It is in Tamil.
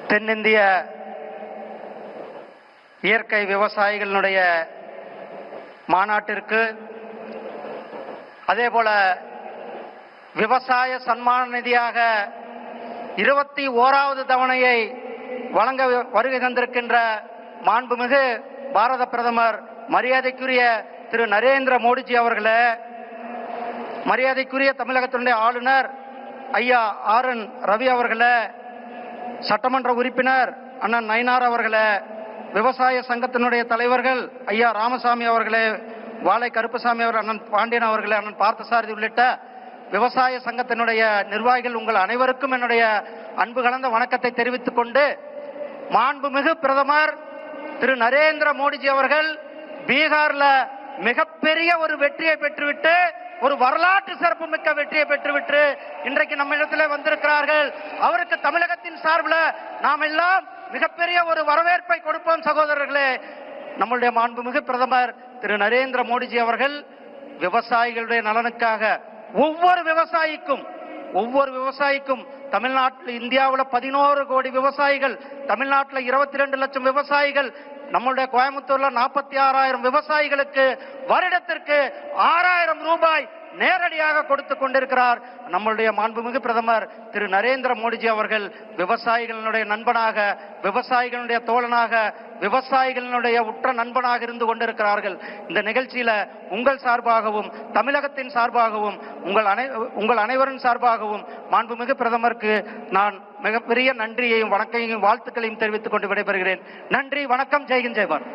தென்னிந்திய இயற்கை விவசாயிகளுடைய மாநாட்டிற்கு, அதேபோல விவசாய சன்மான நிதியாக 21வது தவணையை வழங்க வருகை தந்திருக்கின்ற மாண்புமிகு பாரத பிரதமர் மரியாதைக்குரிய திரு நரேந்திர மோடிஜி அவர்களே, மரியாதைக்குரிய தமிழகத்தினுடைய ஆளுநர் ஐயா ஆர்.என். ரவி அவர்களே, சட்டமன்ற உறுப்பினர் அண்ணன் நயினார் அவர்களே, விவசாய சங்கத்தினுடைய தலைவர்கள் ஐயா ராமசாமி அவர்களே, வாழை கருப்பசாமி அவர், அண்ணன் பாண்டியன் அவர்களே, அண்ணன் பார்த்தசாரதி உள்ளிட்ட விவசாய சங்கத்தினுடைய நிர்வாகிகள், உங்கள் அனைவருக்கும் என்னுடைய அன்பு கலந்த வணக்கத்தை தெரிவித்துக் கொண்டு, மாண்புமிகு பிரதமர் திரு நரேந்திர மோடிஜி அவர்கள் பீகார்ல மிகப்பெரிய ஒரு வெற்றியை பெற்றுவிட்டு, ஒரு வரலாற்று சிறப்பு மிக்க வெற்றியை பெற்றுவிட்டு இன்றைக்கு நம்ம இடத்துல வந்திருக்கிறார்கள். அவருக்கு தமிழகத்தின் சார்பில் நாம் எல்லாம் மிகப்பெரிய ஒரு வரவேற்பை கொடுப்போம். சகோதரர்களே, நம்முடைய மாண்புமிகு பிரதமர் திரு நரேந்திர மோடிஜி அவர்கள் விவசாயிகளுடைய நலனுக்காக ஒவ்வொரு விவசாயிக்கும் தமிழ்நாட்டில், இந்தியாவில் 11 கோடி விவசாயிகள், தமிழ்நாட்டில் 22 லட்சம் விவசாயிகள், நம்முடைய கோயம்புத்தூர்ல 46,000 விவசாயிகளுக்கு வருடத்திற்கு 6,000 ரூபாய் நேரடியாக கொடுத்து கொண்டிருக்கிறார் நம்முடைய மாண்புமிகு பிரதமர் திரு நரேந்திர மோடிஜி அவர்கள். விவசாயிகளுடைய நண்பனாக, விவசாயிகளுடைய தோழனாக, விவசாயிகளுடைய உற்ற நண்பனாக இருந்து கொண்டிருக்கிறார்கள். இந்த நிகழ்ச்சியில உங்கள் சார்பாகவும், தமிழகத்தின் சார்பாகவும், உங்கள் அனைவரின் சார்பாகவும் மாண்புமிகு பிரதமருக்கு நான் மிகப்பெரிய நன்றியையும் வணக்கையும் வாழ்த்துக்களையும் தெரிவித்துக் கொண்டு விடைபெறுகிறேன். நன்றி, வணக்கம். ஜெய்ஹிந்த், ஜெய் பாரத்.